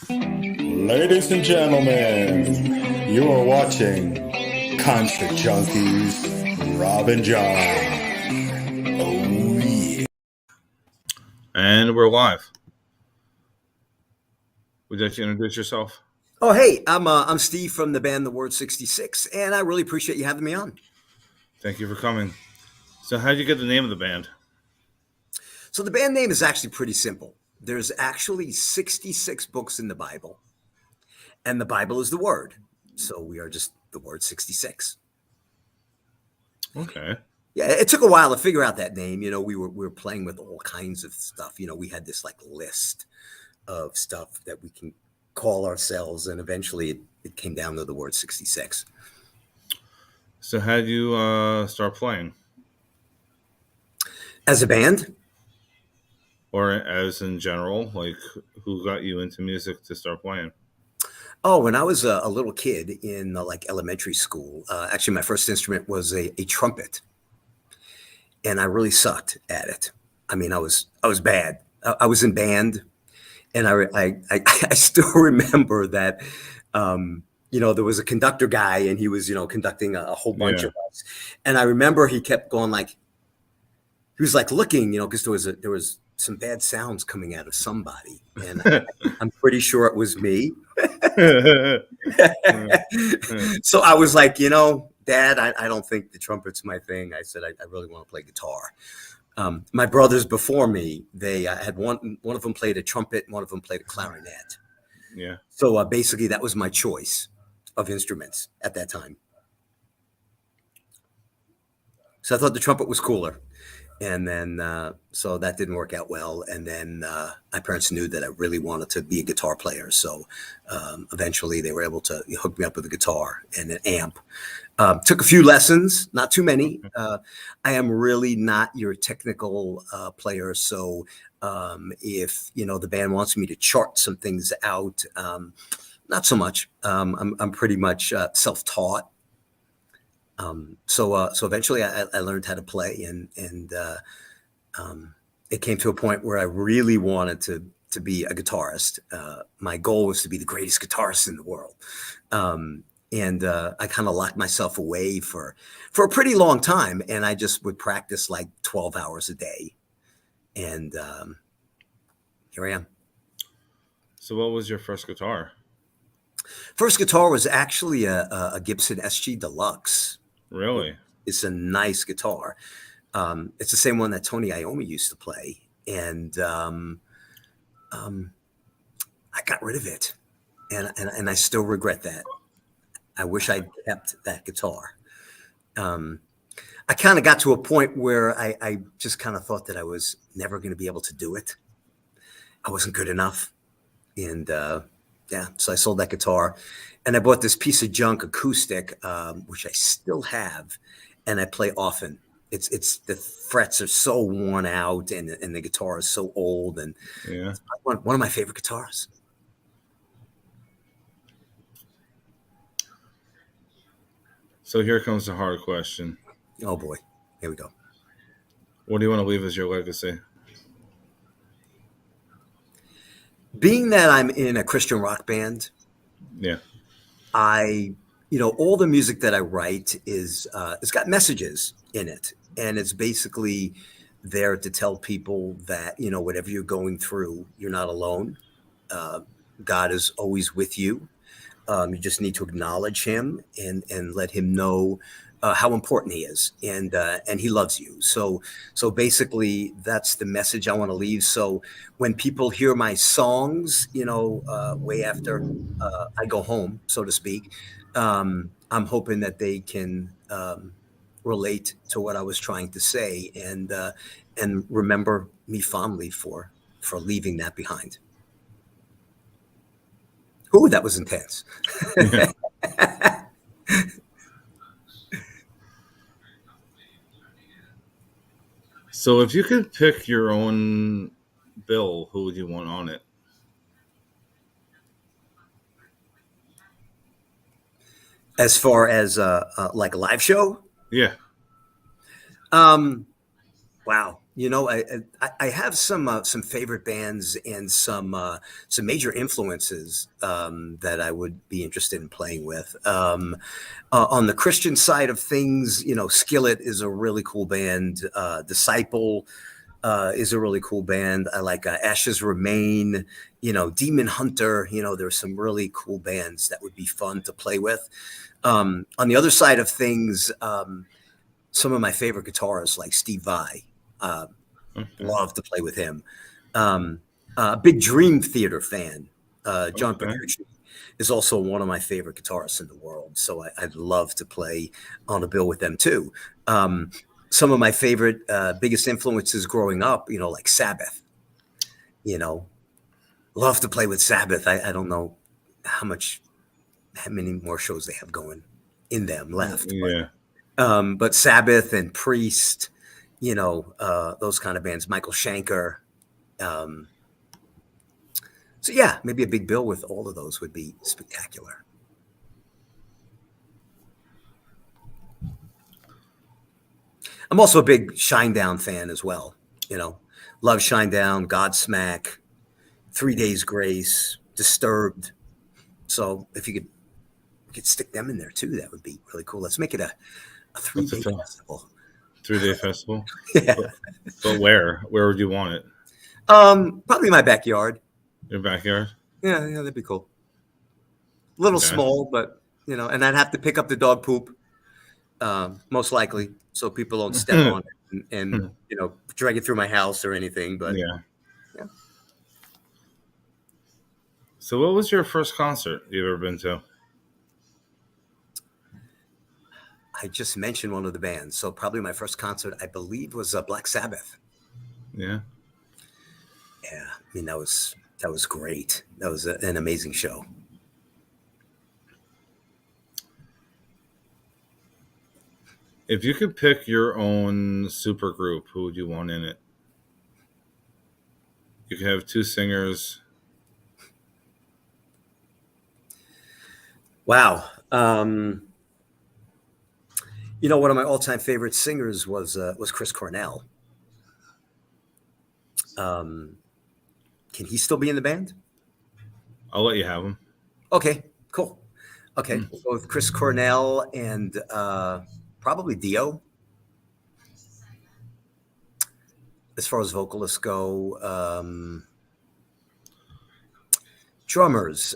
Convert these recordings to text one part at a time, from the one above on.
Ladies and gentlemen, you are watching Concert Junkies, Rob and John. Oh yeah. And we're live. Would you like to introduce yourself? Oh, hey, I'm Steve from the band The Word 66, and I really appreciate you having me on. Thank you for coming. So how did you get the name of the band? So the band name is actually pretty simple. There's actually 66 books in the Bible, and the Bible is the Word. So we are just The Word 66. Okay. Yeah, it took a while to figure out that name. You know, we were playing with all kinds of stuff. You know, we had this like list of stuff that we can call ourselves, and eventually it came down to The Word 66. So how did you start playing? As a band? Or as in general? Like, who got you into music to start playing? Oh, when I was a little kid in like elementary school, actually my first instrument was a trumpet, and I really sucked at it. I mean, I was bad. I was in band, and I still remember that. You know, there was a conductor guy, and he was conducting a whole bunch of us, and I remember he kept going like, he was like looking, because there was some bad sounds coming out of somebody, and I'm pretty sure it was me. So I was like, Dad, I don't think the trumpet's my thing. I said, I really want to play guitar. My brothers before me, they had one of them played a trumpet, one of them played a clarinet. Yeah. So basically that was my choice of instruments at that time. So I thought the trumpet was cooler. And then, so that didn't work out well. And then my parents knew that I really wanted to be a guitar player. So eventually they were able to hook me up with a guitar and an amp. Took a few lessons, not too many. I am really not your technical player. So if, the band wants me to chart some things out, not so much. I'm pretty much self-taught. So eventually I learned how to play, and it came to a point where I really wanted to be a guitarist. My goal was to be the greatest guitarist in the world. And I kind of locked myself away for a pretty long time, and I just would practice like 12 hours a day. And here I am. So what was your first guitar? First guitar was actually a Gibson SG Deluxe. Really? It's a nice guitar. It's the same one that Tony Iommi used to play. And I got rid of it. And I still regret that. I wish I'd kept that guitar. I kind of got to a point where I just kind of thought that I was never going to be able to do it. I wasn't good enough. And so I sold that guitar. And I bought this piece of junk acoustic, which I still have, and I play often. It's the frets are so worn out, and the guitar is so old, and it's one of my favorite guitars. So here comes the hard question. Oh boy, here we go. What do you want to leave as your legacy? Being that I'm in a Christian rock band, all the music that I write is it's got messages in it, and it's basically there to tell people that whatever you're going through, you're not alone. God is always with you. You just need to acknowledge Him and let Him know how important He is, and He loves you. So basically, that's the message I want to leave. So when people hear my songs, way after I go home, so to speak, I'm hoping that they can relate to what I was trying to say, and remember me fondly for leaving that behind. Ooh, that was intense. So if you could pick your own bill, who would you want on it? As far as like a live show? Yeah. Wow. You know, I have some favorite bands and some major influences that I would be interested in playing with. On the Christian side of things, you know, Skillet is a really cool band. Disciple is a really cool band. I like Ashes Remain, you know, Demon Hunter. You know, there's some really cool bands that would be fun to play with. On the other side of things, some of my favorite guitarists like Steve Vai. Okay. Love to play with him. Big Dream Theater fan. John Okay. Petrucci is also one of my favorite guitarists in the world. So I'd love to play on a bill with them too. Some of my favorite, biggest influences growing up, you know, like Sabbath. You know, love to play with Sabbath. I don't know how many more shows they have going in them left. Yeah. But Sabbath and Priest, you know, those kind of bands, Michael Schenker. So yeah, maybe a big bill with all of those would be spectacular. I'm also a big Shinedown fan as well. You know, love Shinedown, Godsmack, 3 Days Grace, Disturbed. So if you could stick them in there too, that would be really cool. Let's make it a 3-day festival. 3-day festival. Yeah. But where? Where would you want it? Probably my backyard. Your backyard? Yeah, that'd be cool. A little small, but you know, and I'd have to pick up the dog poop, most likely, so people don't step on it and you know, drag it through my house or anything. But Yeah. Yeah. So, what was your first concert you've ever been to? I just mentioned one of the bands, so probably my first concert, I believe, was Black Sabbath. Yeah. Yeah, I mean that was great. That was an amazing show. If you could pick your own super group, who would you want in it? You could have 2 singers. Wow. You know, one of my all-time favorite singers was Chris Cornell. Can he still be in the band? I'll let you have them. Okay, cool. Okay, we'll go with Chris Cornell and probably Dio. As far as vocalists go, drummers.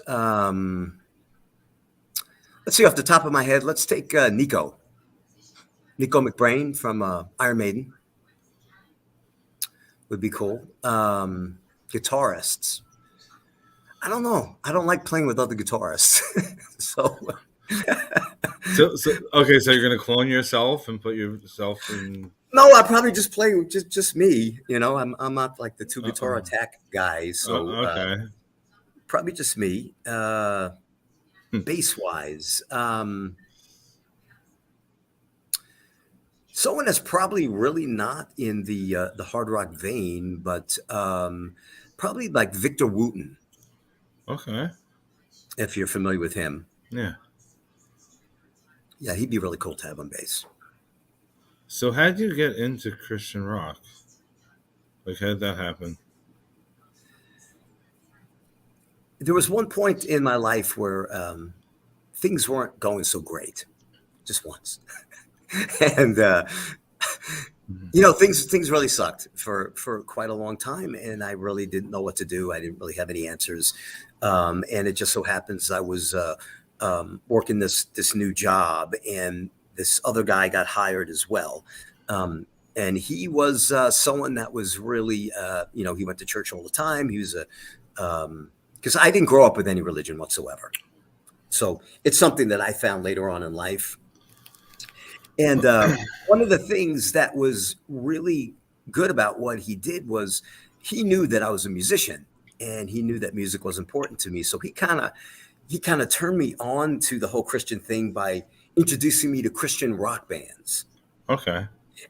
Let's see, off the top of my head, let's take Nico McBrain from Iron Maiden. Would be cool. Guitarists. I don't know. I don't like playing with other guitarists. So Okay, so you're gonna clone yourself and put yourself in. no, I probably just play with just me. You know, I'm not like the 2 guitar attack guy. So Okay. probably just me. Bass wise, someone that's probably really not in the hard rock vein, but probably like Victor Wooten, Okay. if you're familiar with him. Yeah. Yeah, he'd be really cool to have on bass. So, how did you get into Christian rock? Like, how did that happen? There was one point in my life where things weren't going so great, just once, and you know, things really sucked for quite a long time, and I really didn't know what to do. I didn't really have any answers, and it just so happens I was working this new job, and this other guy got hired as well. And he was someone that was really, you know, he went to church all the time. He was because I didn't grow up with any religion whatsoever. So it's something that I found later on in life. And one of the things that was really good about what he did was he knew that I was a musician, and he knew that music was important to me. So he kind of turned me on to the whole Christian thing by introducing me to Christian rock bands. Okay.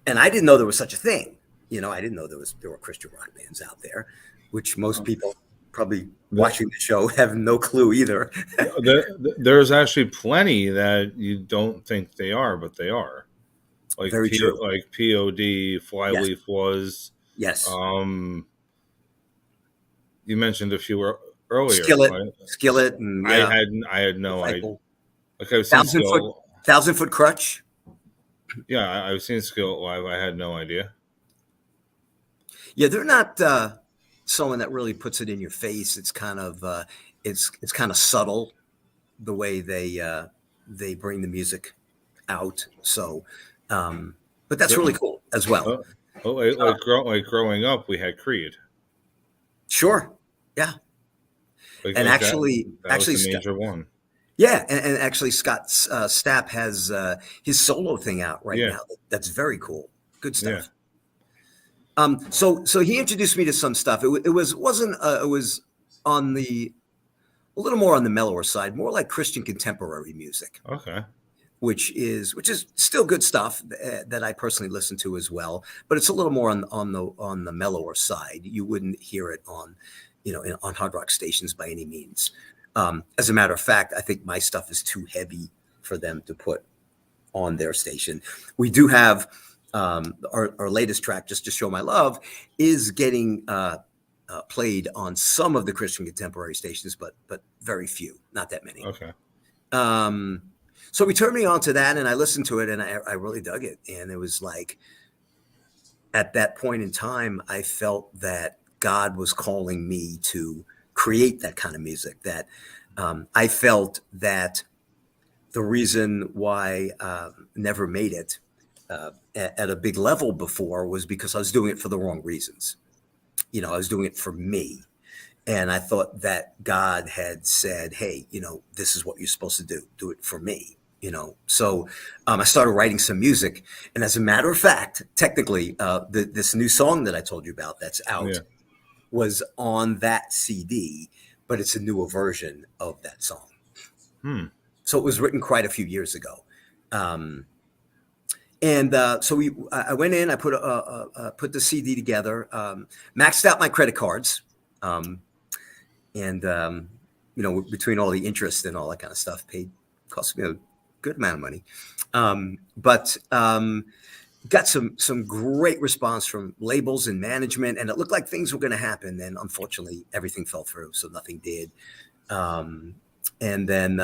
And I didn't know there was such a thing. You know, I didn't know there were Christian rock bands out there, which most people probably watching the show have no clue either. There's actually plenty that you don't think they are, but they are. Like Very true. Like POD, Flyleaf was. Yes. Um, you mentioned a few earlier. Skillet, Skillet, and I yeah, had I had no idea. Disciple. Like I've seen 1,000 foot, Skill. 1,000 foot crutch. Yeah, I've seen Skill live. I had no idea. Yeah, they're not someone that really puts it in your face. It's kind of it's kind of subtle the way they bring the music out. So, but that's So, really cool as well. like growing up, we had Creed. Sure, yeah, and Like that. That was actually, the major one. yeah, and actually, Scott Stapp has his solo thing out right Yeah, now. That's very cool. Good yeah. stuff. So he introduced me to some stuff. It wasn't it was on the a little more on the mellower side, more like Christian contemporary music, Okay. which is still good stuff that I personally listen to as well. But it's a little more on the mellower side. You wouldn't hear it on, on hard rock stations by any means. As a matter of fact, I think my stuff is too heavy for them to put on their station. We do have our latest track, Just to Show My Love, is getting played on some of the Christian contemporary stations, but very few, not that many. Okay. So he turned me on to that, and I listened to it, and I really dug it. And it was like, at that point in time, I felt that God was calling me to create that kind of music. That I felt that the reason why never made it at a big level before was because I was doing it for the wrong reasons. I was doing it for me. And I thought that God had said, hey, this is what you're supposed to do. Do it for me. So I started writing some music. And as a matter of fact, technically, this new song that I told you about that's out Yeah. was on that CD, but it's a newer version of that song. So it was written quite a few years ago. So I went in, I put the CD together, maxed out my credit cards. Between all the interest and all that kind of stuff, cost me a good amount of money. But got some great response from labels and management, and it looked like things were going to happen. And unfortunately, everything fell through, so nothing did. And then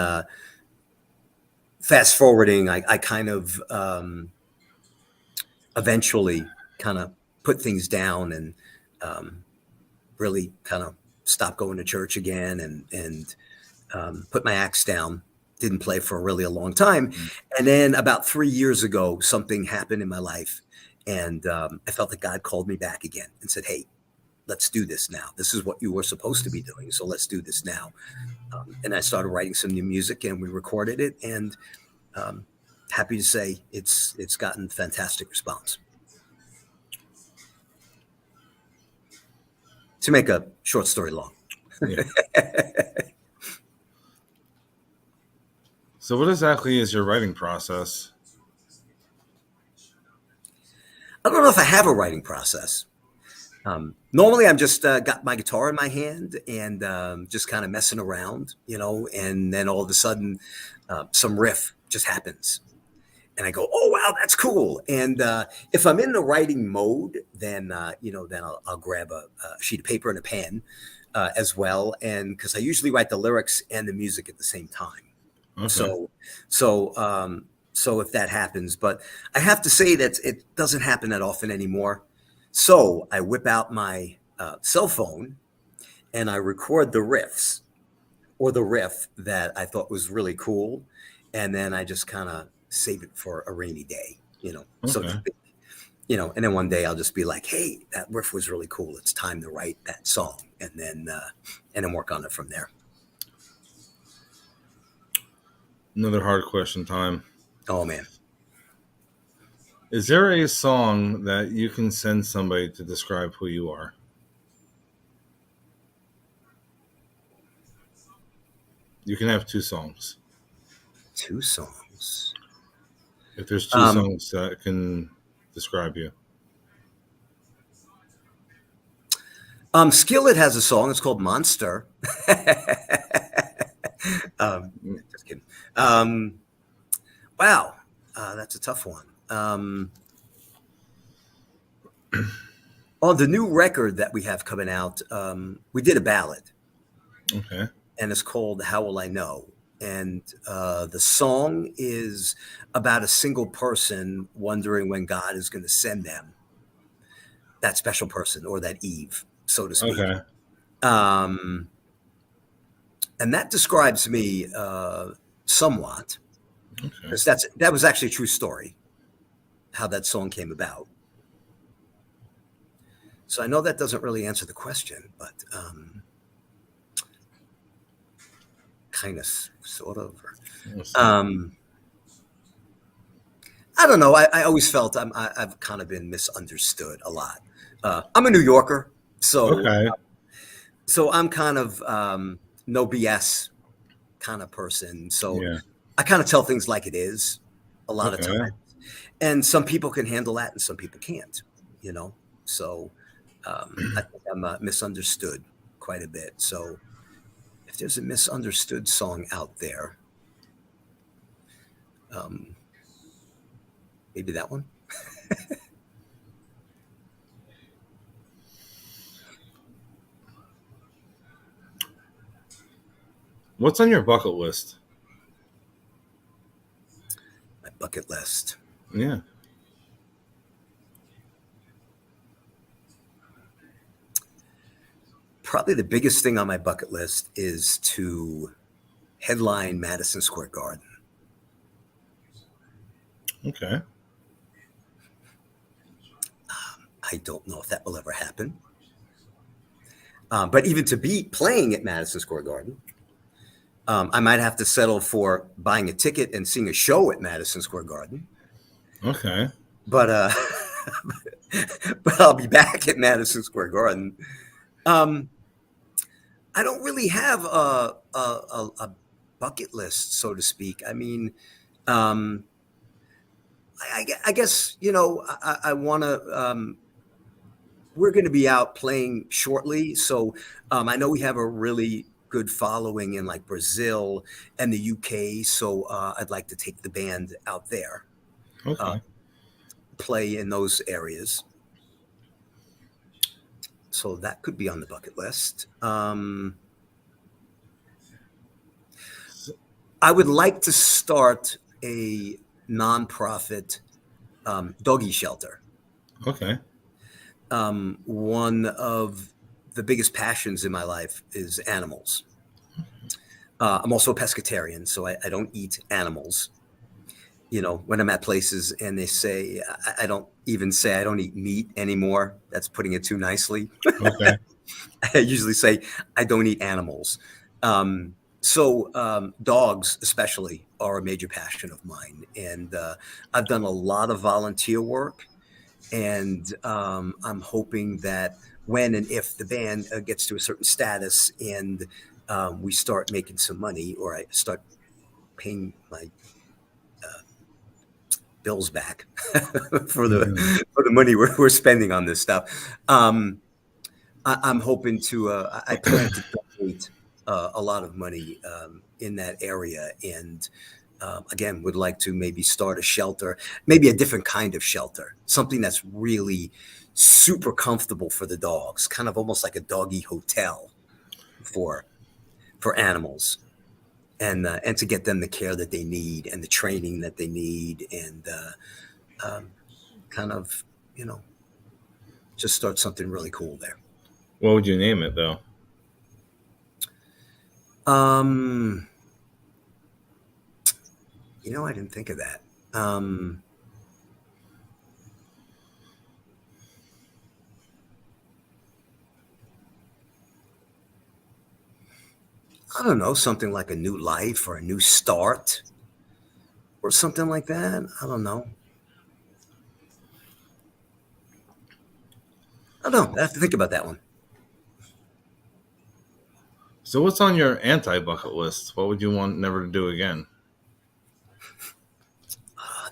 fast forwarding, I kind of eventually kind of put things down and really kind of stopped going to church again and put my axe down. Didn't play for really a long time. And then about 3 years ago, something happened in my life. And I felt that God called me back again and said, hey, let's do this now. This is what you were supposed to be doing. So let's do this now. And I started writing some new music, and we recorded it. And happy to say it's gotten fantastic response. To make a short story long. Yeah. So, what exactly is your writing process? I don't know if I have a writing process. Normally, I'm just got my guitar in my hand and just kind of messing around, and then all of a sudden, some riff just happens. And I go, oh, wow, that's cool. And if I'm in the writing mode, then I'll grab a sheet of paper and a pen as well. And because I usually write the lyrics and the music at the same time. Okay. So if that happens, but I have to say that it doesn't happen that often anymore. So I whip out my cell phone and I record the riffs or the riff that I thought was really cool. And then I just kind of save it for a rainy day, so to speak. And then one day I'll just be like, hey, that riff was really cool. It's time to write that song and then work on it from there. Another hard question time. Oh, man. Is there a song that you can send somebody to describe who you are? You can have 2 songs. 2 songs. If there's 2 songs that can describe you. Skillet has a song. It's called Monster. Just kidding. Wow. That's a tough one. On the new record that we have coming out, we did a ballad, Okay. and it's called "How Will I Know." And the song is about a single person wondering when God is going to send them that special person or that Eve, so to speak. Okay. And that describes me somewhat, Okay. because that was actually a true story, how that song came about. So I know that doesn't really answer the question, but kind of, sort of. Let's see. I don't know. I always felt I've kind of been misunderstood a lot. I'm a New Yorker, Okay. so I'm kind of no BS kind of person. So Yeah. I kind of tell things like it is a lot of Okay. times, and some people can handle that, and some people can't. You know, so I think I'm misunderstood quite a bit. So if there's a misunderstood song out there, maybe that one. What's on your bucket list? My bucket list. Yeah. Probably the biggest thing on my bucket list is to headline Madison Square Garden. Okay. I don't know if that will ever happen. But even to be playing at Madison Square Garden, I might have to settle for buying a ticket and seeing a show at Madison Square Garden. Okay. But but I'll be back at Madison Square Garden. I don't really have a bucket list, so to speak. I mean, I guess, I want to. We're going to be out playing shortly, so I know we have a really good following in like Brazil and the UK. So I'd like to take the band out there, Okay. play in those areas. So that could be on the bucket list. I would like to start a nonprofit doggy shelter. Okay. One of the biggest passions in my life is animals. I'm also a pescatarian, so I don't eat animals. When I'm at places and they say, I don't even say I don't eat meat anymore. That's putting it too nicely. Okay. I usually say I don't eat animals. So dogs especially are a major passion of mine. And I've done a lot of volunteer work. And I'm hoping that when and if the band gets to a certain status and we start making some money, or I start paying my bills back for the money we're spending on this stuff, I'm hoping to. I plan to donate a lot of money in that area, and again, would like to maybe start a shelter, maybe a different kind of shelter, something that's really super comfortable for the dogs, kind of almost like a doggy hotel for animals, and to get them the care that they need and the training that they need, and kind of, just start something really cool there. What would you name it though? I didn't think of that. I don't know, something like a new life or a new start or something like that. I don't know. I don't know. I have to think about that one. So what's on your anti-bucket list? What would you want never to do again?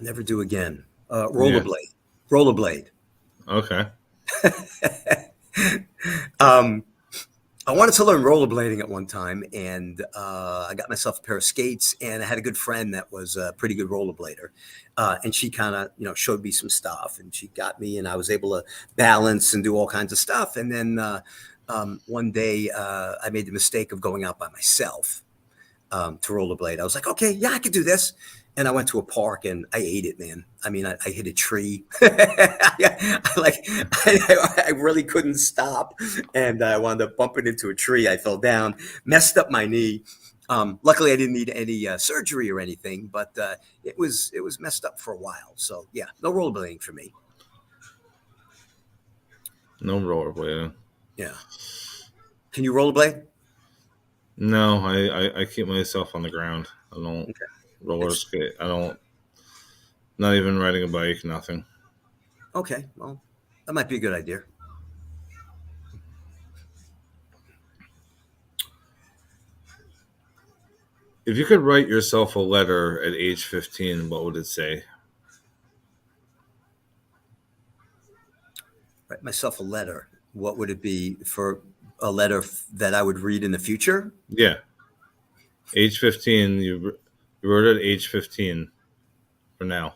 Never do again. Rollerblade. Rollerblade. Okay. I wanted to learn rollerblading at one time, and I got myself a pair of skates, and I had a good friend that was a pretty good rollerblader, and she kind of, showed me some stuff, and she got me, and I was able to balance and do all kinds of stuff. And then one day I made the mistake of going out by myself to rollerblade. I was like, okay, yeah, I could do this. And I went to a park and I ate it, man. I mean, I hit a tree. I really couldn't stop. And I wound up bumping into a tree. I fell down, messed up my knee. Luckily, I didn't need any surgery or anything, but it was messed up for a while. So, yeah, no rollerblading for me. No rollerblading. Yeah. Can you rollerblade? No, I keep myself on the ground. I don't roller skate. I don't. Not even riding a bike. Nothing. Okay, well, that might be a good idea. If you could write yourself a letter at age 15, what would it say? Write myself a letter. What would it be for a letter that I would read in the future? Yeah. Age 15, you wrote it at age 15 for now.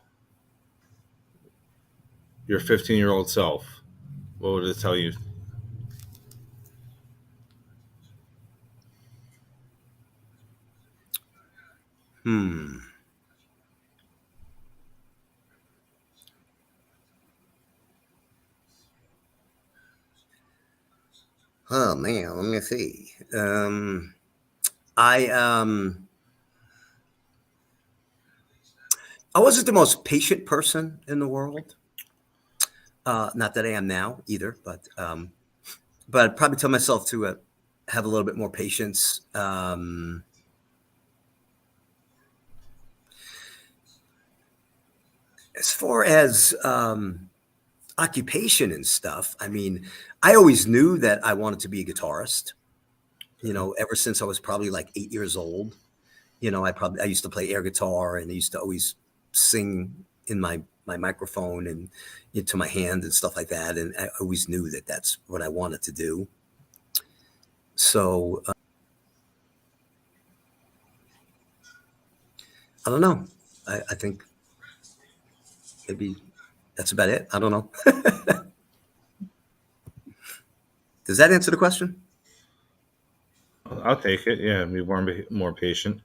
Your 15-year-old self. What would it tell you? Oh man, let me see. I wasn't the most patient person in the world. Not that I am now either, but I'd probably tell myself to have a little bit more patience. As far as occupation and stuff, I mean, I always knew that I wanted to be a guitarist. Ever since I was probably like 8 years old. I used to play air guitar, and I used to always sing in my microphone and into my hand and stuff like that. And I always knew that that's what I wanted to do. So I don't know. I think maybe that's about it. I don't know. Does that answer the question? I'll take it. Yeah, be more patient.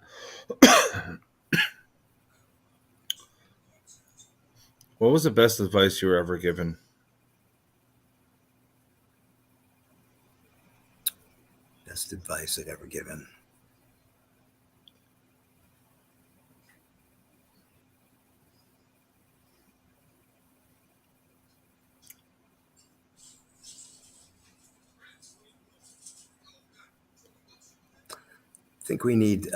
What was the best advice you were ever given? Best advice I'd ever given. I think we need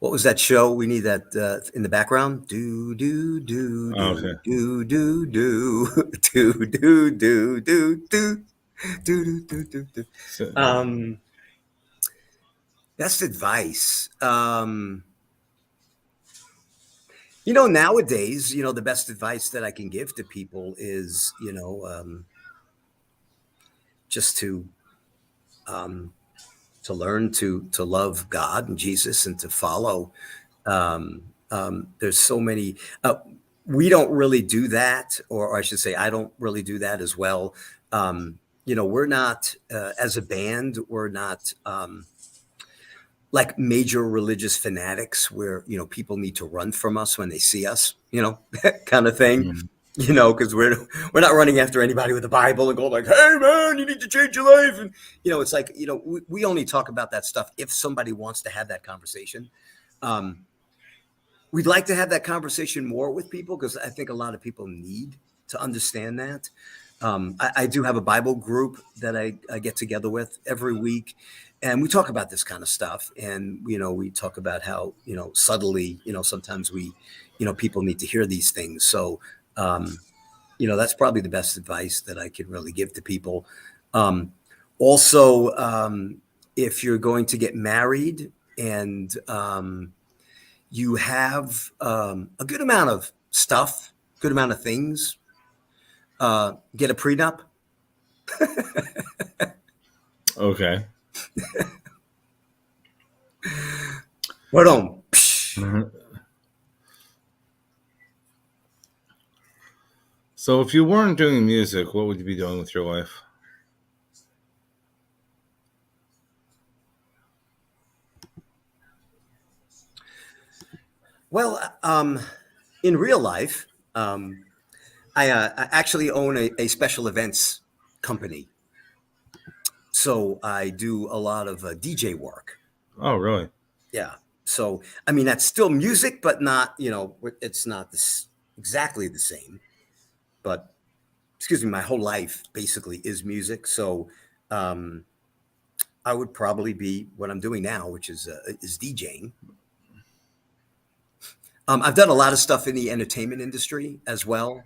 what was that show? We need that in the background. Do do do do Okay. do do do do do do do do do do do do. So, Best advice. Nowadays, the best advice that I can give to people is, just to learn to love God and Jesus and to follow. There's so many. We don't really do that, or I should say, I don't really do that as well. We're not as a band. We're not like major religious fanatics where people need to run from us when they see us. Kind of thing. Because we're not running after anybody with the Bible and going like, "Hey man, you need to change your life." And it's like we only talk about that stuff if somebody wants to have that conversation. We'd like to have that conversation more with people because I think a lot of people need to understand that. I do have a Bible group that I get together with every week, and we talk about this kind of stuff. And we talk about how subtly sometimes people need to hear these things. So. That's probably the best advice that I could really give to people. Also, if you're going to get married and you have a good amount of stuff, good amount of things, get a prenup. Okay. Right on. So, if you weren't doing music, what would you be doing with your life? Well, in real life, I actually own a special events company. So I do a lot of DJ work. Oh, really? Yeah. So, I mean, that's still music, but not, it's not this exactly the same. But, excuse me, my whole life basically is music. So, um, I would probably be what I'm doing now, which is DJing. I've done a lot of stuff in the entertainment industry as well.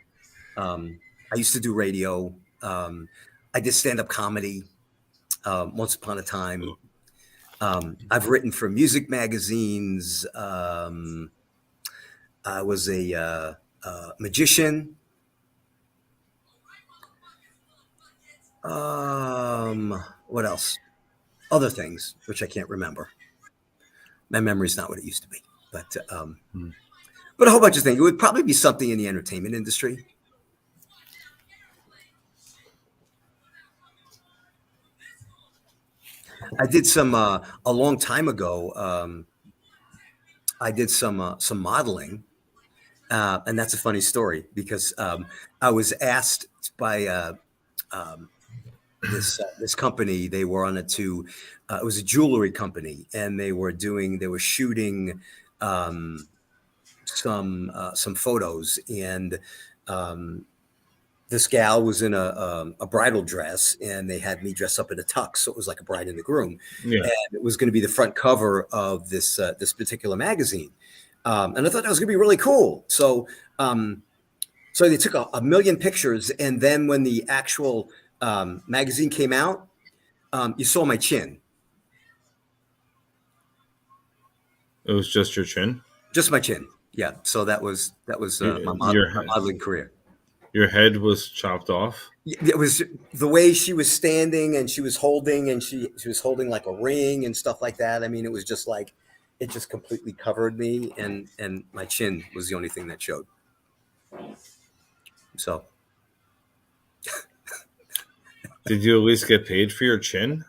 I used to do radio. I did stand-up comedy once upon a time. I've written for music magazines. I was a magician. What else? Other things, which I can't remember. My memory's not what it used to be. But a whole bunch of things. It would probably be something in the entertainment industry. I did some a long time ago. I did some modeling, and that's a funny story because I was asked by this company. They were on it to. It was a jewelry company, and they were shooting some photos, and this gal was in a bridal dress, and they had me dress up in a tux, so it was like a bride and the groom, Yeah. and it was going to be the front cover of this particular magazine, and I thought that was going to be really cool. So they took a million pictures, and then when the actual magazine came out, you saw my chin, It was just your chin? just my chin. Yeah, so that was my modeling career. Your head was chopped off? It was the way she was standing, and she was holding, she was holding like a ring and stuff like that. I mean, it was just like it just completely covered me, and my chin was the only thing that showed. So, Did you at least get paid for your chin?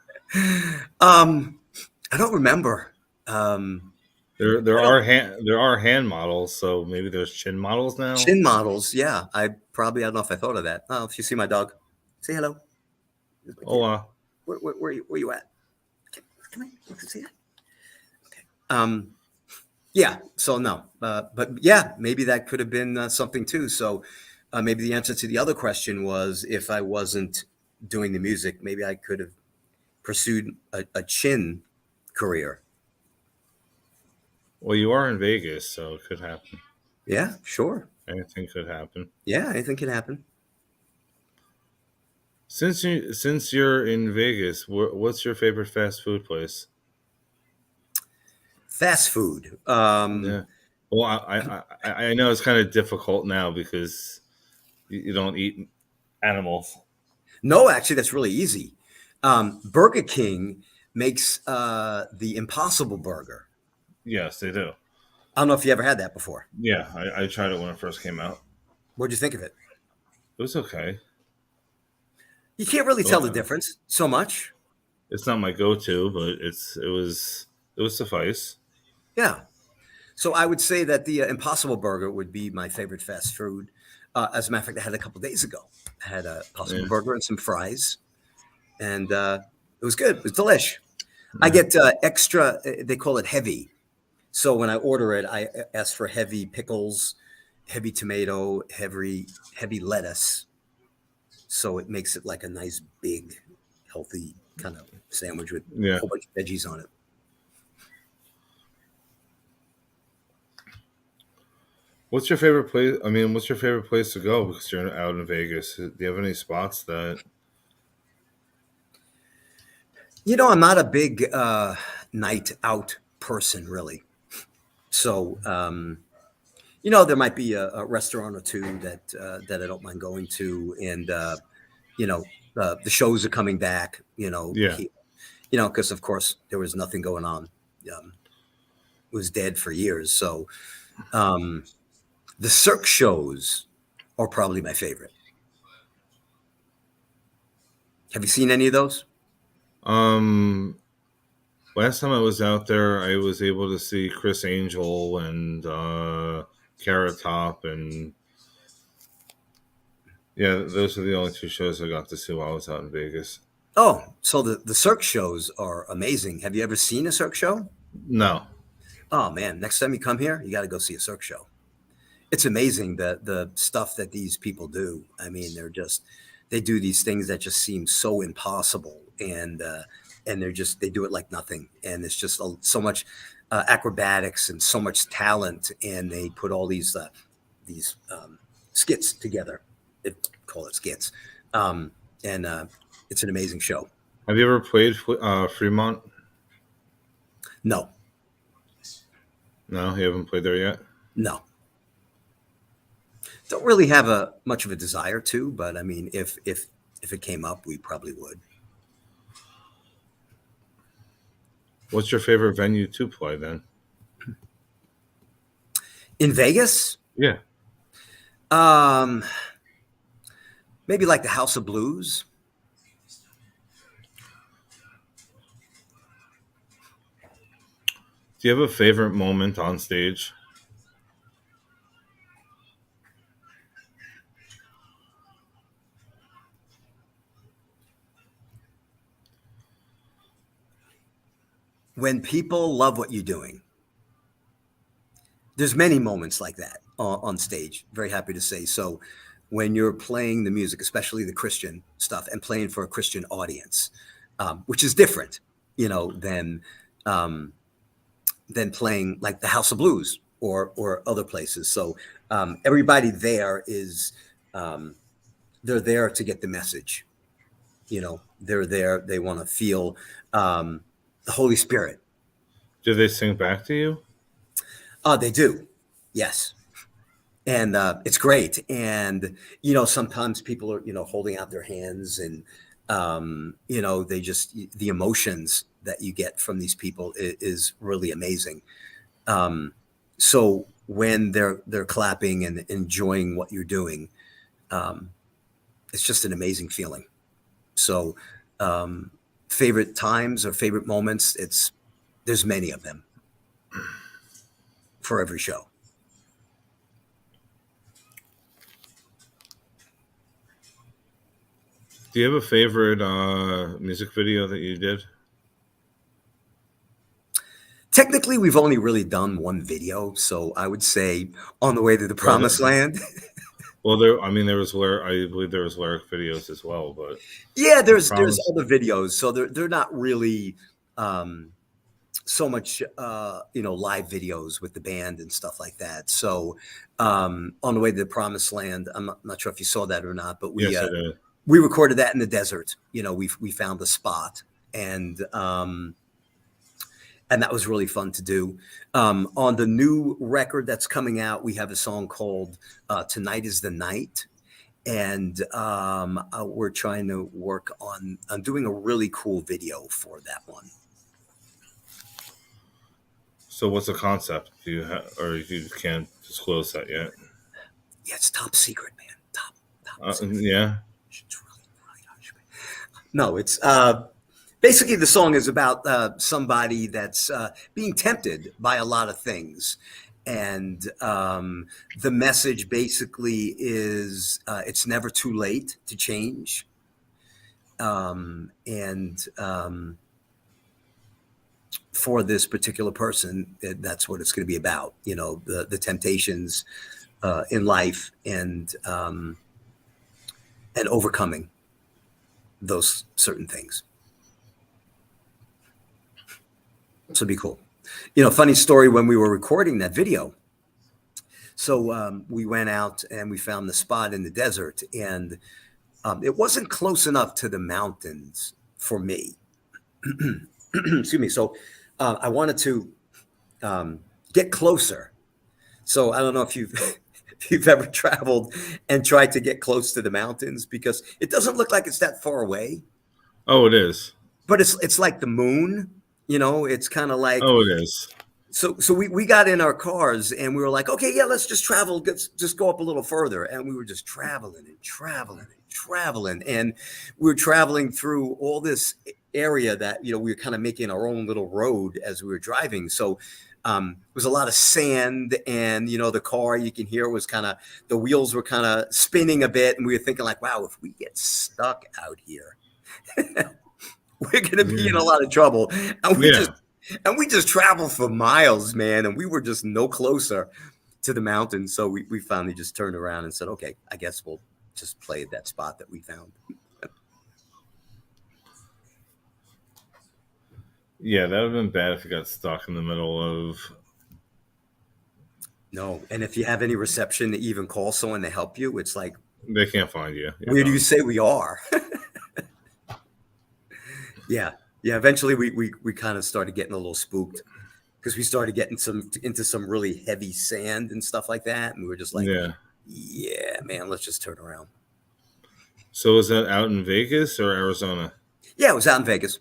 I don't remember. There are hand models, so maybe there's chin models now. Chin models, yeah. I don't know if I thought of that. Oh, if you see my dog, say hello. Oh, wow. Where you at? Come here. You can see it. Okay. Yeah. So no, but yeah, maybe that could have been something too. So maybe the answer to the other question was if I wasn't doing the music, maybe I could have pursued a chin career. Well, you are in Vegas, so it could happen. Yeah, sure. Anything could happen. Yeah, anything can happen. Since you're in Vegas, what's your favorite fast food place? Fast food. Yeah. Well, I know it's kind of difficult now because you don't eat animals. No, actually, that's really easy. Burger King makes the Impossible Burger. Yes, they do. I don't know if you ever had that before. Yeah, I tried it when it first came out. What'd you think of it? It was okay. You can't really tell the difference so much. It's not my go-to, but it was suffice. Yeah. So I would say that the Impossible Burger would be my favorite fast food. As a matter of fact, I had it a couple days ago. I had a Impossible Burger and some fries, and it was good. It was delish. I get extra. They call it heavy. So when I order it, I ask for heavy pickles, heavy tomato, heavy lettuce. So it makes it like a nice, big, healthy kind of sandwich with a whole bunch of veggies on it. What's your favorite place? I mean, what's your favorite place to go because you're out in Vegas? Do you have any spots that? I'm not a big night out person, really. So, there might be a restaurant or two that I don't mind going to, and the shows are coming back. Yeah. Because of course there was nothing going on. It was dead for years. So the Cirque shows are probably my favorite. Have you seen any of those? Last time I was out there, I was able to see Chris Angel and Carrot Top, and yeah, those are the only two shows I got to see while I was out in Vegas. Oh, so the Cirque shows are amazing. Have you ever seen a Cirque show? No. Oh man, next time you come here, you got to go see a Cirque show. It's amazing the stuff that these people do. I mean, they do these things that just seem so impossible, and they do it like nothing, and it's just so much acrobatics and so much talent, and they put all these skits together. Call it skits, and it's an amazing show. Have you ever played Fremont? No, No, you haven't played there yet? no. Don't really have much of a desire to, but I mean, if it came up, we probably would. What's your favorite venue to play then? In Vegas, Yeah. maybe like the House of Blues. Do you have a favorite moment on stage? When people love what you're doing. There's many moments like that on stage. Very happy to say. So when you're playing the music, especially the Christian stuff, and playing for a Christian audience, which is different, than playing like the House of Blues or other places. So everybody there is they're there to get the message. They're there. They want to feel the Holy Spirit. Do they sing back to you? They do. Yes. And it's great. And, sometimes people are, holding out their hands, and, the emotions that you get from these people is really amazing. So when they're clapping and enjoying what you're doing, it's just an amazing feeling. So favorite times or favorite moments, there's many of them for every show. Do you have a favorite music video that you did? Technically, we've only really done one video, so I would say "On the Way to the Promised Land." Well, there was I believe there was lyric videos as well, but yeah, there's other videos, so they're not really so much live videos with the band and stuff like that. So "On the Way to the Promised Land," I'm not sure if you saw that or not, but yes, I did. We recorded that in the desert. We found the spot, and that was really fun to do. On the new record that's coming out, we have a song called "Tonight Is the Night," and we're trying to work on doing a really cool video for that one. So, what's the concept? Do you or you can't disclose that yet? Yeah, it's top secret, man. Top secret. Yeah. No, it's basically the song is about somebody that's being tempted by a lot of things. And the message basically is it's never too late to change. For this particular person, that's what it's going to be about. The temptations in life, and overcoming those certain things. So it'd be cool. Funny story, when we were recording that video, so we went out and we found the spot in the desert, and it wasn't close enough to the mountains for me. Excuse me. So I wanted to get closer. So I don't know if you've if you've ever traveled and tried to get close to the mountains, because it doesn't look like it's that far away, Oh, it is. but it's like the moon. It's kind of like, Oh, it is. so we got in our cars and we were like, okay, yeah, let's just travel. Let's just go up a little further. And we were just traveling and traveling and traveling. And we were traveling through all this area that, we were kind of making our own little road as we were driving. So it was a lot of sand, and, the car, you can hear, was kind of, the wheels were kind of spinning a bit. And we were thinking like, wow, if we get stuck out here, we're going to be in a lot of trouble. And we just traveled for miles, man. And we were just no closer to the mountains. So we finally just turned around and said, okay, I guess we'll just play at that spot that we found. Yeah, that would have been bad if you got stuck in the middle of. No. And if you have any reception to even call someone to help you, it's like, They can't find you. where do you say we are? Yeah. Eventually, we kind of started getting a little spooked because we started getting into some really heavy sand and stuff like that, and we were just like, yeah, man, let's just turn around. So was that out in Vegas or Arizona? Yeah, it was out in Vegas.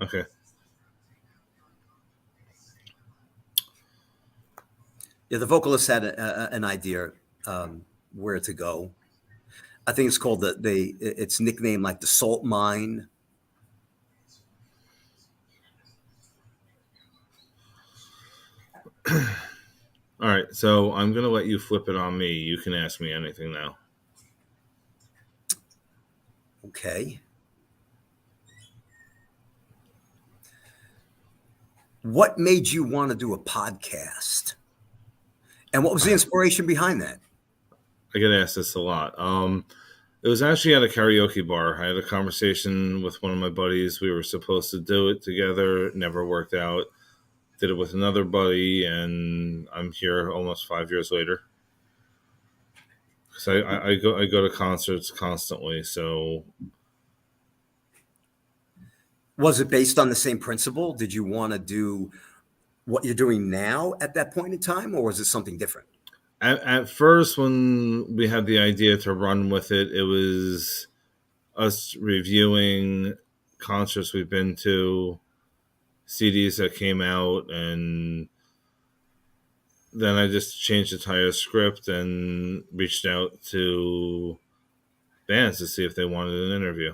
Okay. Yeah, the vocalist had an idea where to go. I think it's called it's nicknamed like the Salt Mine. All right, so I'm going to let you flip it on me. You can ask me anything now. Okay. What made you want to do a podcast? And what was the inspiration behind that? I get asked this a lot. It was actually at a karaoke bar. I had a conversation with one of my buddies. We were supposed to do it together. It never worked out. Did it with another buddy, and I'm here almost 5 years later. So I go to concerts constantly. So, was it based on the same principle? Did you want to do what you're doing now at that point in time, or was it something different? At first, when we had the idea to run with it, it was us reviewing concerts we've been to, CDs that came out, and then I just changed the entire script and reached out to bands to see if they wanted an interview.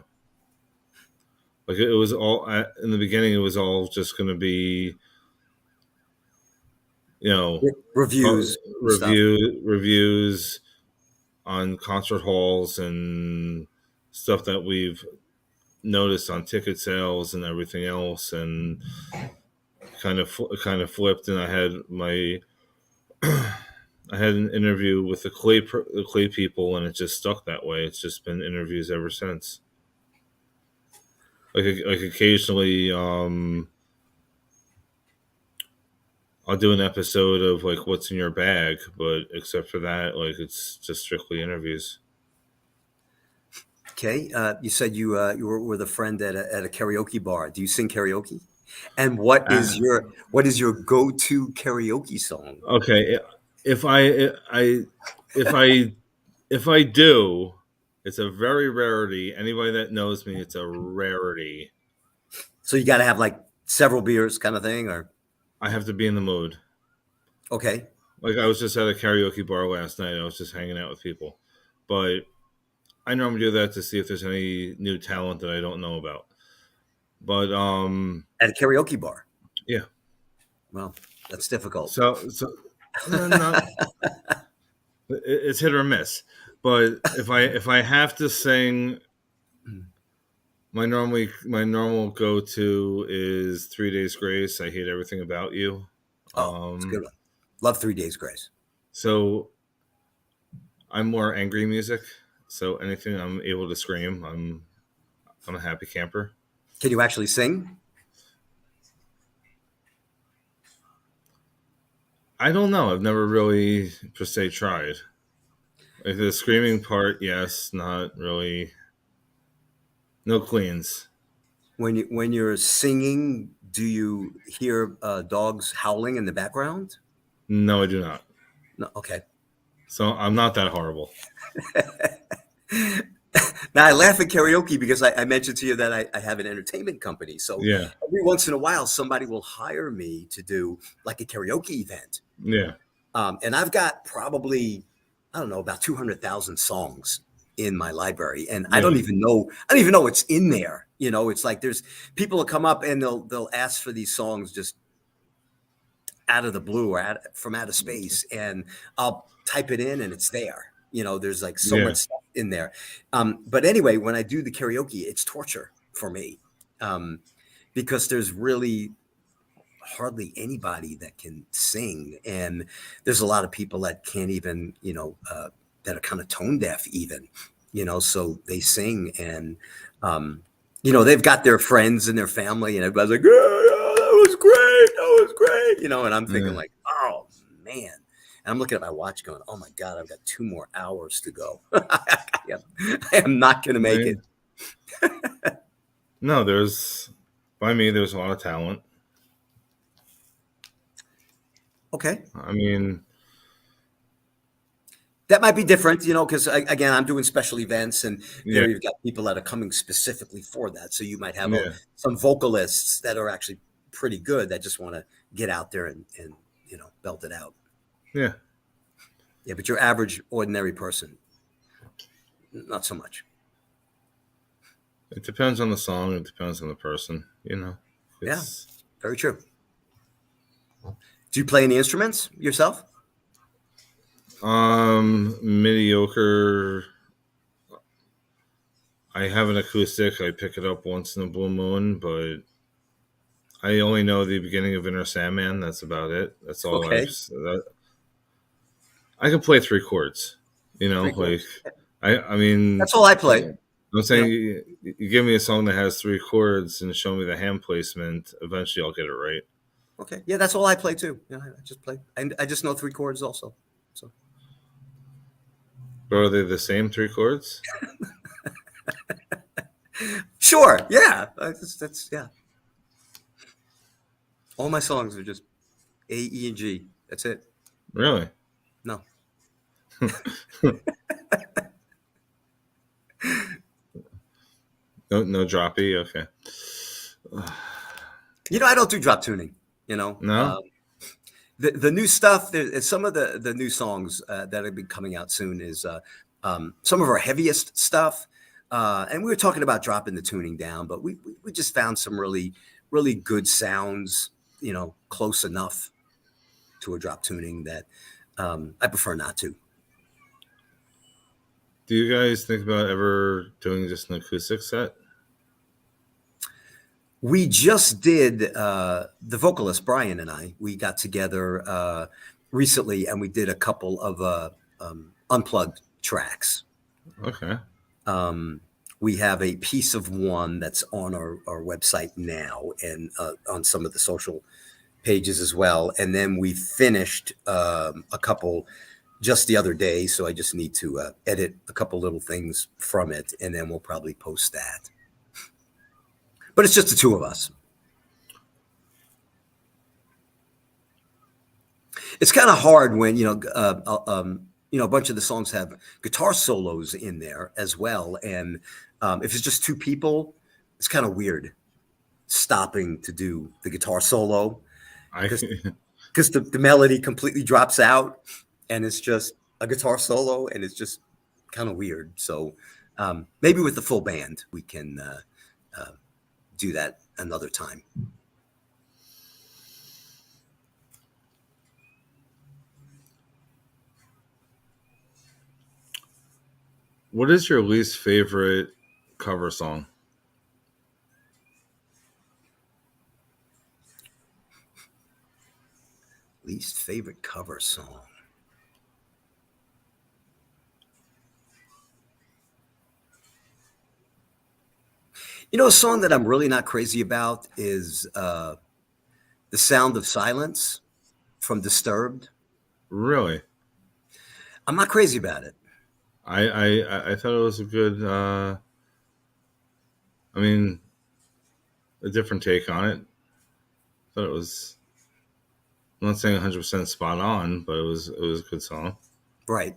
Like, it was all in the beginning, it was all just going to be, reviews on concert halls and stuff that we've noticed on ticket sales and everything else, and kind of flipped. And I had an interview with the clay people, and it just stuck that way. It's just been interviews ever since. Like occasionally, I'll do an episode of like what's in your bag, but except for that, like, it's just strictly interviews. Okay, you said you were with a friend at a karaoke bar. Do you sing karaoke? And what is your go-to karaoke song? Okay, if I do, it's a very rarity. Anybody that knows me, it's a rarity. So you got to have like several beers, kind of thing, or I have to be in the mood. Okay. Like, I was just at a karaoke bar last night. I was just hanging out with people, but I normally do that to see if there's any new talent that I don't know about. But at a karaoke bar. Yeah. Well, that's difficult. So it's hit or miss. But if I have to sing, my normal go-to is 3 Days Grace. I Hate Everything About You. It's a good one. Love 3 Days Grace. So I'm more angry music. So anything I'm able to scream, I'm a happy camper. Can you actually sing? I don't know. I've never really per se tried. Like, the screaming part, yes. Not really. No cleans. When you're singing, do you hear dogs howling in the background? No, I do not. No. Okay. So I'm not that horrible. Now I laugh at karaoke because I mentioned to you that I have an entertainment company. So Yeah. every once in a while, somebody will hire me to do like a karaoke event. Yeah. And I've got probably, I don't know, about 200,000 songs in my library. And I don't Yeah. even know what's in there. You know, it's like there's people will come up and they'll ask for these songs just out of the blue or from out of space. And I'll type it in and it's there. You know, there's like so Yeah. much stuff in there. But anyway, when I do the karaoke, it's torture for me because there's really hardly anybody that can sing, and there's a lot of people that can't even, that are kind of tone deaf, even, so they sing, and they've got their friends and their family, and everybody's like, yeah, yeah, that was great, and I'm thinking Yeah. like, oh man. And I'm looking at my watch going, oh my God, I've got 2 more hours to go. I am not going to make it. No, there's a lot of talent. Okay. I mean, that might be different, because again, I'm doing special events, and yeah. you've got people that are coming specifically for that. So you might have Yeah. some vocalists that are actually pretty good that just want to get out there and belt it out. Yeah. Yeah, but your average ordinary person, not so much. It depends on the song. It depends on the person, Yeah, very true. Do you play any instruments yourself? Mediocre. I have an acoustic. I pick it up once in a blue moon, but I only know the beginning of Inner Sandman. That's about it. That's all. Okay. I can play 3 chords. Like I mean, that's all I play. I'm saying you give me a song that has 3 chords and show me the hand placement. Eventually, I'll get it right. Okay. Yeah, that's all I play too. I just play, and I just know 3 chords also. So. But are they the same 3 chords? Sure. Yeah. That's yeah. All my songs are just A, E, and G. That's it. Really? No. No droppy. Okay. I don't do drop tuning. No. The new stuff. Some of the new songs that have been coming out soon is some of our heaviest stuff. And we were talking about dropping the tuning down, but we just found some really, really good sounds, close enough to a drop tuning that I prefer not to. Do you guys think about ever doing just an acoustic set? We just did, the vocalist, Brian, and we got together recently, and we did a couple of Unplugged tracks. Okay. We have a piece of one that's on our website now, and on some of the social pages as well. And then we finished a couple just the other day. So I just need to edit a couple little things from it, and then we'll probably post that. But it's just the 2 of us. It's kind of hard when, a bunch of the songs have guitar solos in there as well. And if it's just 2 people, it's kind of weird stopping to do the guitar solo because the melody completely drops out and it's just a guitar solo, and it's just kind of weird. So maybe with the full band, we can do that another time. What is your least favorite cover song? Least favorite cover song. A song that I'm really not crazy about is The Sound of Silence from Disturbed. Really? I'm not crazy about it. I thought it was a good, a different take on it. I thought it was, I'm not saying 100% spot on, but it was a good song. Right.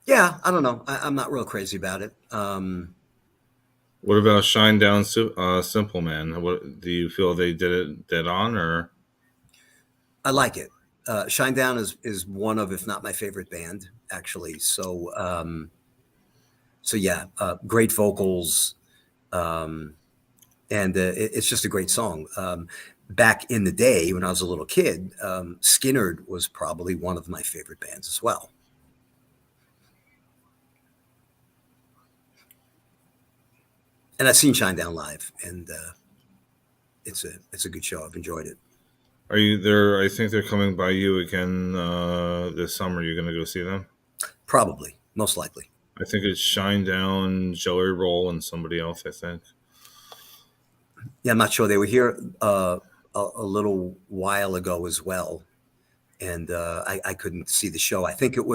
Yeah, I don't know. I'm not real crazy about it. What about Shinedown, Simple Man? What do you feel they did it dead on, or I like it. Shinedown is one of, if not my favorite band, actually. So yeah, great vocals, and it's just a great song. Back in the day when I was a little kid, Skinnerd was probably one of my favorite bands as well. And I've seen Shinedown live, and it's a good show. I've enjoyed it. are you there? I think they're coming by you again this summer. You're going to go see them. Probably, most likely. I think it's Shinedown, Joey Roll, and somebody else. I think. Yeah, I'm not sure. They were here a little while ago as well, and I couldn't see the show. I think it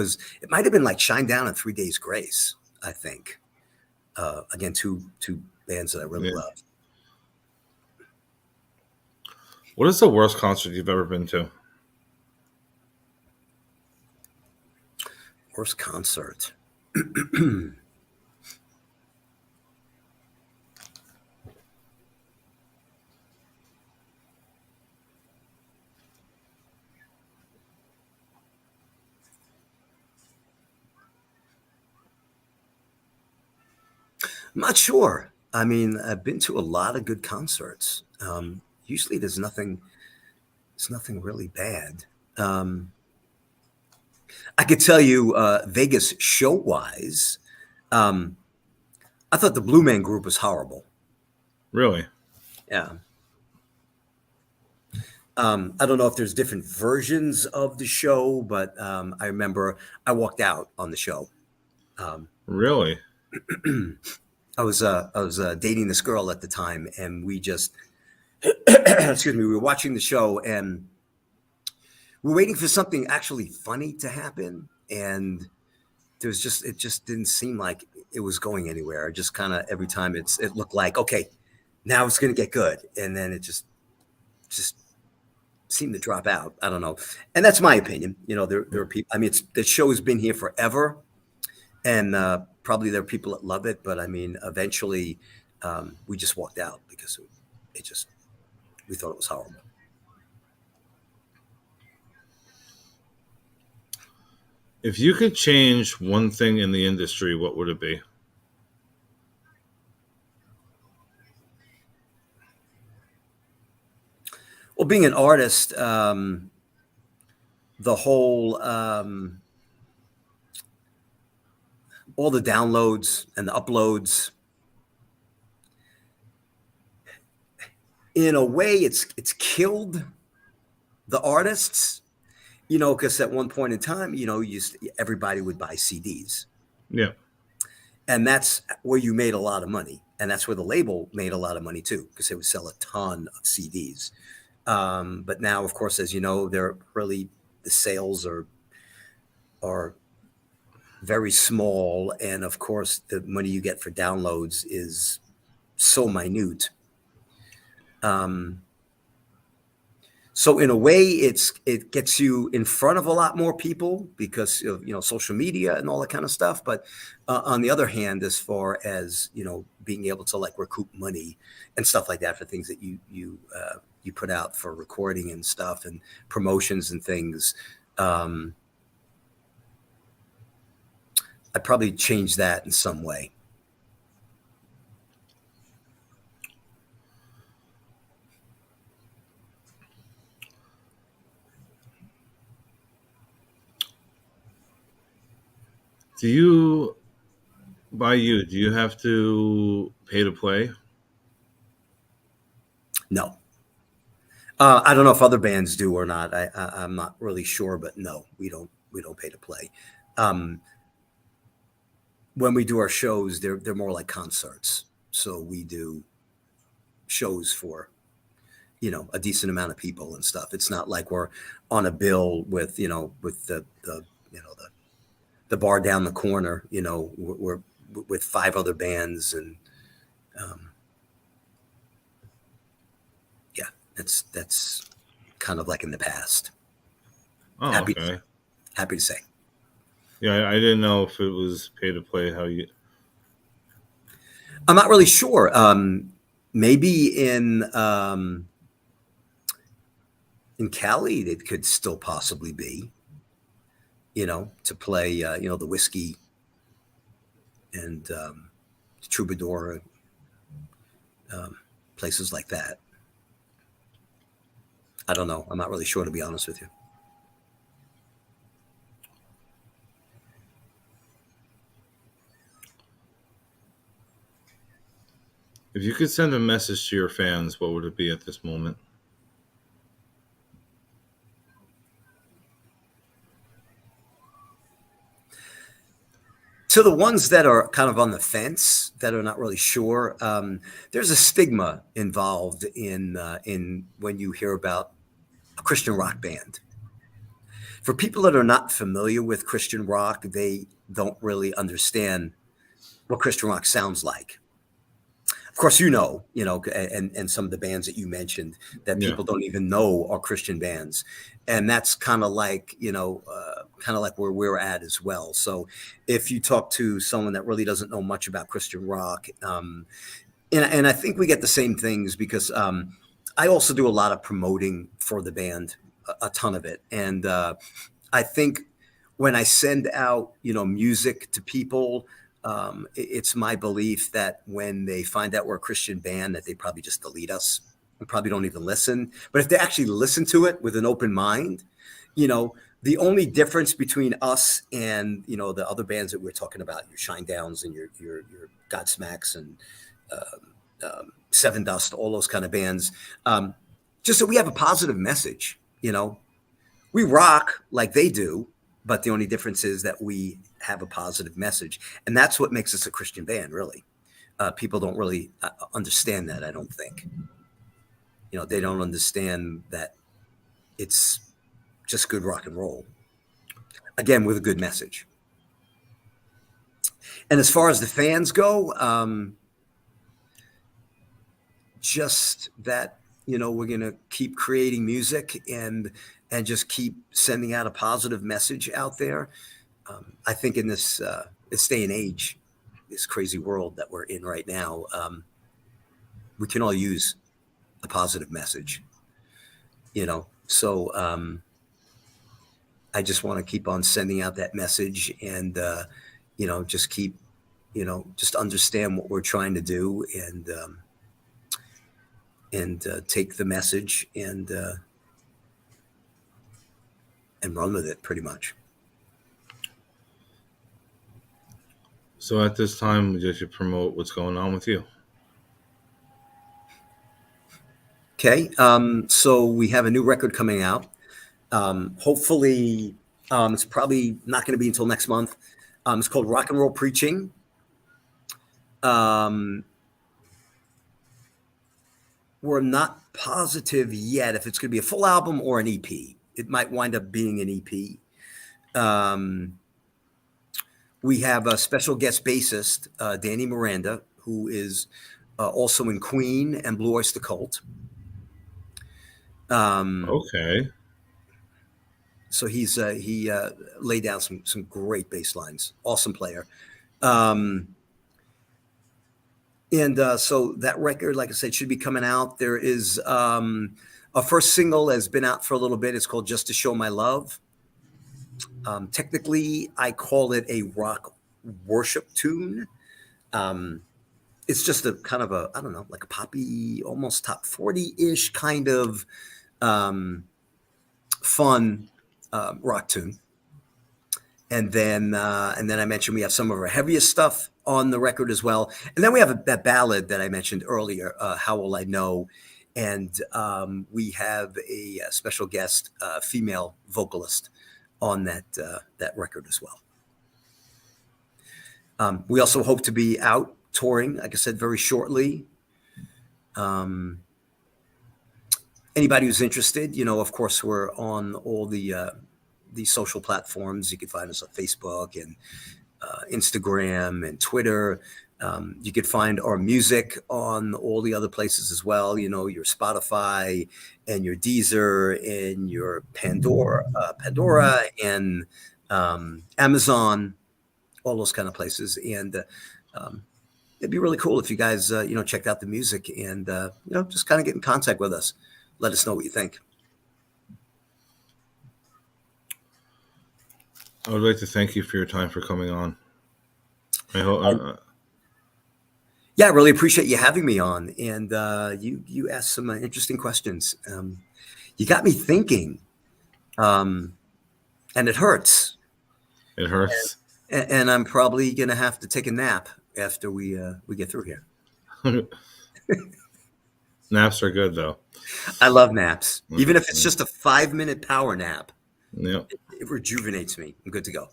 might have been like Shinedown and 3 Days Grace. I think again two bands that I really Yeah. love. What is the worst concert you've ever been to? Worst concert. I'm not sure. I mean, I've been to a lot of good concerts. Usually, there's nothing really bad. I could tell you, Vegas show wise, um, I thought the Blue Man Group was horrible. Really? Yeah. I don't know if there's different versions of the show, but I remember I walked out on the show. Really? I was dating this girl at the time, and we just excuse me. We were watching the show, and we're waiting for something actually funny to happen, and it just didn't seem like it was going anywhere. It just kind of every time it looked like okay, now it's going to get good, and then it just seemed to drop out. I don't know, and that's my opinion. There are people. I mean, the show has been here forever, and probably there are people that love it. But I mean, eventually, we just walked out because it just we thought it was horrible. If you could change one thing in the industry, what would it be? Well, being an artist, the whole all the downloads and the uploads. In a way, it's killed the artists, because at one point in time, everybody would buy CDs, Yeah. and that's where you made a lot of money, and that's where the label made a lot of money too, because they would sell a ton of CDs. But now, of course, as you know, the sales are very small, and of course, the money you get for downloads is so minute. So in a way, it gets you in front of a lot more people because of social media and all that kind of stuff. But on the other hand, as far as being able to like recoup money and stuff like that for things that you put out for recording and stuff and promotions and things, I'd probably change that in some way. Do you have to pay to play? No. I don't know if other bands do or not. I'm not really sure, but no, we don't pay to play. When we do our shows, they're more like concerts. So we do shows for a decent amount of people and stuff. It's not like we're on a bill with with the bar down the corner. We're with 5 other bands, and yeah, that's kind of like in the past. Oh, Happy okay. Happy to say. Yeah, I didn't know if it was pay to play. How you? I'm not really sure. Maybe in Cali, it could still possibly be, to play, the Whiskey and Troubadour, places like that. I don't know. I'm not really sure, to be honest with you. If you could send a message to your fans, what would it be at this moment? To the ones that are kind of on the fence, that are not really sure, there's a stigma involved in when you hear about a Christian rock band. For people that are not familiar with Christian rock, they don't really understand what Christian rock sounds like. Of course, and some of the bands that you mentioned that Yeah. people don't even know are Christian bands, and that's kind of like where we're at as well. So, if you talk to someone that really doesn't know much about Christian rock, and I think we get the same things because I also do a lot of promoting for the band, a ton of it, and I think when I send out music to people. It's my belief that when they find out we're a Christian band, that they probably just delete us and probably don't even listen. But if they actually listen to it with an open mind, the only difference between us and the other bands that we're talking about, your Shinedowns and your Godsmacks and Seven Dust, all those kind of bands, just that we have a positive message. We rock like they do, but the only difference is that we have a positive message, and that's what makes us a Christian band. Really, people don't really understand that. I don't think, they don't understand that it's just good rock and roll. Again, with a good message. And as far as the fans go, just that we're gonna keep creating music and just keep sending out a positive message out there. I think in this day and age, this crazy world that we're in right now, we can all use a positive message, So I just want to keep on sending out that message and, just keep, just understand what we're trying to do and take the message and run with it pretty much. So at this time, we just promote what's going on with you. Okay. So we have a new record coming out. Hopefully, it's probably not going to be until next month. It's called Rock and Roll Preaching. We're not positive yet if it's going to be a full album or an EP. It might wind up being an EP. We have a special guest bassist, Danny Miranda, who is also in Queen and Blue Oyster Cult. Okay. So he laid down some great bass lines. Awesome player. So that record, like I said, should be coming out. There is a first single has been out for a little bit. It's called Just to Show My Love. Technically, I call it a rock worship tune. It's just a kind of I don't know, like a poppy, almost top 40-ish kind of fun rock tune. And then I mentioned we have some of our heaviest stuff on the record as well. And then we have that ballad that I mentioned earlier, How Will I Know? And we have a special guest, female vocalist on that record as well. We also hope to be out touring, like I said, very shortly. Anybody who's interested, of course, we're on all the social platforms. You can find us on Facebook and Instagram and Twitter. You could find our music on all the other places as well. Your Spotify and your Deezer and your Pandora and Amazon, all those kind of places. And it'd be really cool if you guys, checked out the music and, just kind of get in contact with us. Let us know what you think. I would like to thank you for your time for coming on. I hope. Yeah, I really appreciate you having me on. And you asked some interesting questions. You got me thinking, and it hurts. It hurts. And I'm probably going to have to take a nap after we get through here. Naps are good, though. I love naps. Even if it's just a 5-minute power nap. Yep. It rejuvenates me. I'm good to go.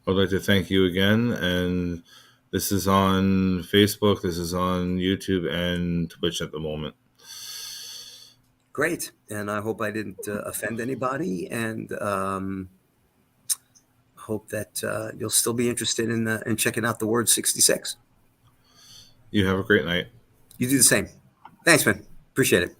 I'd like to thank you again. And this is on Facebook, this is on YouTube and Twitch at the moment. Great. And I hope I didn't offend anybody. And hope that you'll still be interested in checking out the Word 66. You have a great night. You do the same. Thanks, man. Appreciate it.